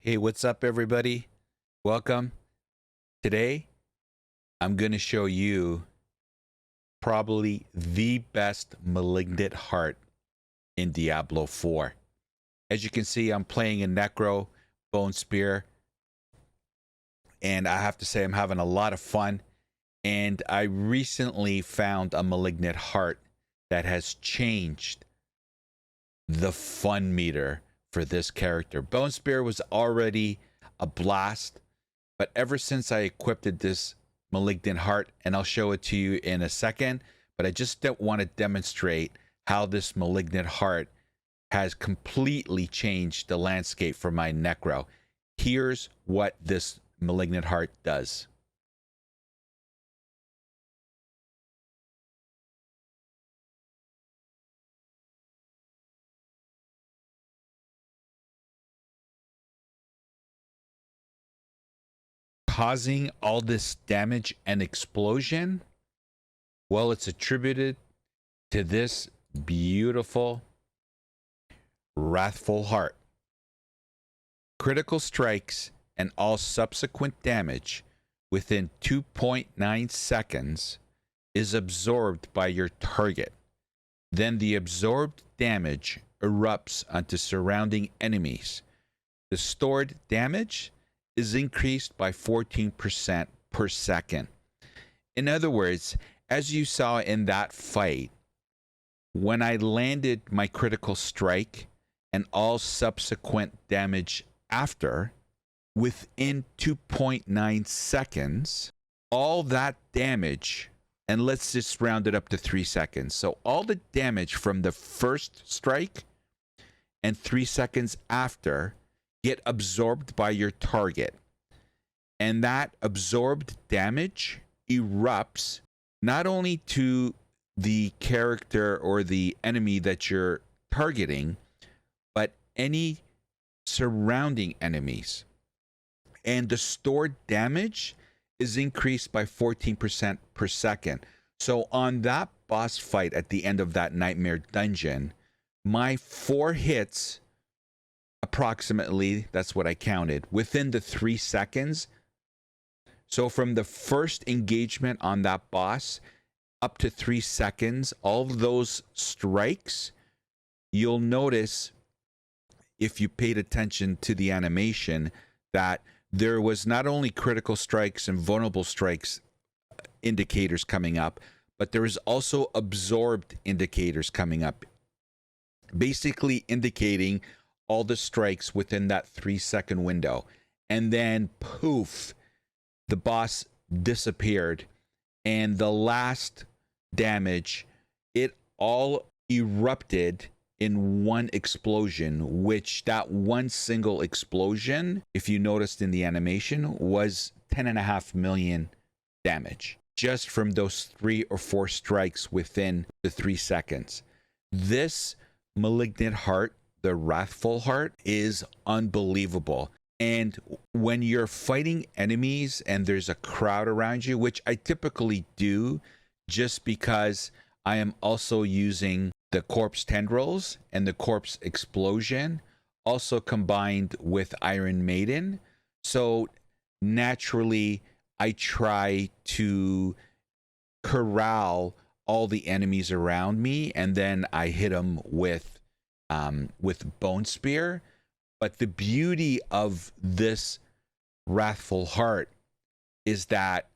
Hey, what's up, everybody? Welcome. Today, I'm going to show you probably the best Malignant Heart in Diablo 4. As you can see, I'm playing a Necro Bone Spear, and I have to say, I'm having a lot of fun. And I recently found a Malignant Heart that has changed the fun meter for this character. Bone Spear was already a blast, but ever since I equipped this Malignant Heart, and I'll show it to you in a second, but I just don't want to demonstrate how this Malignant Heart has completely changed the landscape for my Necro. Here's what this Malignant Heart does. Causing all this damage and explosion? Well, it's attributed to this beautiful Wrathful Heart. Critical strikes and all subsequent damage within 2.9 seconds is absorbed by your target. Then the absorbed damage erupts onto surrounding enemies. The stored damage is increased by 14% per second. In other words, as you saw in that fight, when I landed my critical strike and all subsequent damage after, within 2.9 seconds, all that damage, and let's just round it up to 3 seconds. So all the damage from the first strike and 3 seconds after get absorbed by your target. And that absorbed damage erupts not only to the character or the enemy that you're targeting, but any surrounding enemies. And the stored damage is increased by 14% per second. So on that boss fight at the end of that nightmare dungeon, my 4 hits, approximately, that's what I counted, within the 3 seconds. So from the first engagement on that boss up to 3 seconds, all of those strikes, you'll notice, if you paid attention to the animation, that there was not only critical strikes and vulnerable strikes indicators coming up, but there is also absorbed indicators coming up, basically indicating all the strikes within that 3-second window. And then poof, the boss disappeared, and the last damage, it all erupted in one explosion, which that one single explosion, if you noticed in the animation, was 10.5 million damage just from those 3 or 4 strikes within the 3 seconds. This Malignant Heart, the Wrathful Heart, is unbelievable. And when you're fighting enemies and there's a crowd around you, which I typically do just because I am also using the Corpse Tendrils and the Corpse Explosion, also combined with Iron Maiden. So naturally, I try to corral all the enemies around me, and then I hit them with Bone Spear. But the beauty of this Wrathful Heart is that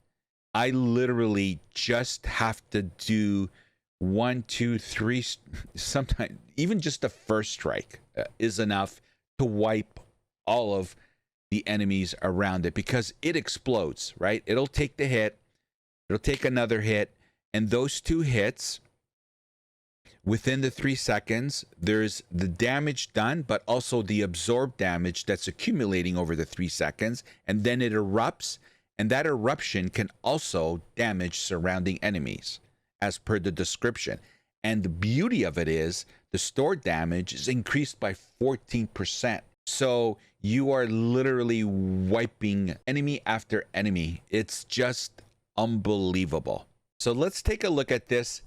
I literally just have to do 1, 2, 3, sometimes even just the first strike is enough to wipe all of the enemies around it, because it explodes, right? It'll take the hit, it'll take another hit, and those 2 hits, within the 3 seconds, there's the damage done, but also the absorbed damage that's accumulating over the 3 seconds, and then it erupts, and that eruption can also damage surrounding enemies, as per the description. And the beauty of it is the stored damage is increased by 14%. So you are literally wiping enemy after enemy. It's just unbelievable. So let's take a look at this.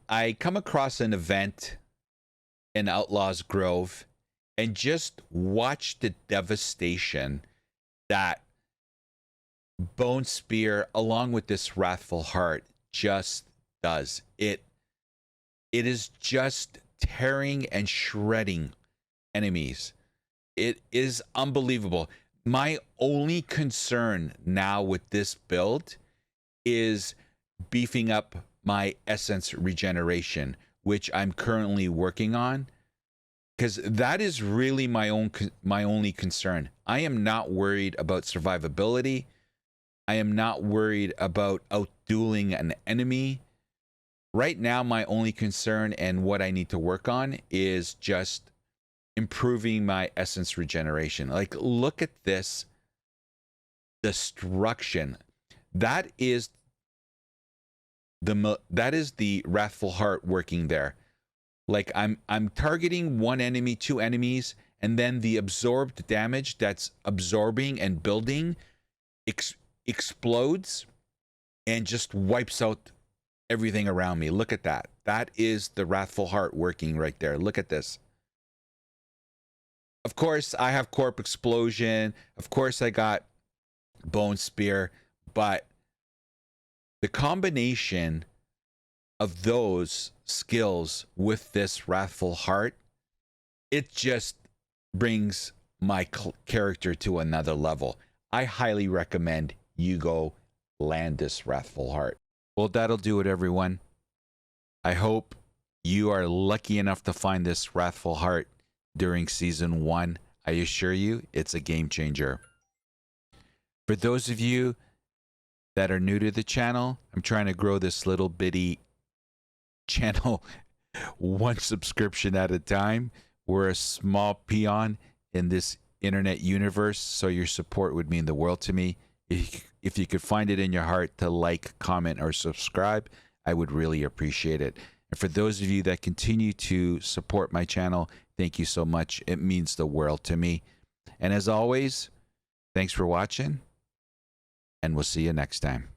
I come across an event in Outlaws Grove, and just watch the devastation that Bone Spear, along with this Wrathful Heart, just does. It is just tearing and shredding enemies. It is unbelievable. My only concern now with this build is beefing up my essence regeneration, which I'm currently working on, because that is really my only concern. I am not worried about survivability. I am not worried about outdueling an enemy. Right now, my only concern and what I need to work on is just improving my essence regeneration. Like, look at this destruction. That is the Wrathful Heart working there. Like, I'm targeting one enemy, two enemies, and then the absorbed damage that's absorbing and building explodes and just wipes out everything around me. Look at that. That is the Wrathful Heart working right there. Look at this. Of course, I have Corp Explosion. Of course, I got Bone Spear. But the combination of those skills with this Wrathful Heart, it just brings my character to another level. I highly recommend you go land this Wrathful Heart. Well, that'll do it, everyone. I hope you are lucky enough to find this Wrathful Heart during Season 1. I assure you, it's a game changer. For those of you that are new to the channel, I'm trying to grow this little bitty channel one subscription at a time. We're a small peon in this internet universe, so your support would mean the world to me. If you could find it in your heart to like, comment, or subscribe, I would really appreciate it. And for those of you that continue to support my channel, thank you so much. It means the world to me. And as always, thanks for watching, and we'll see you next time.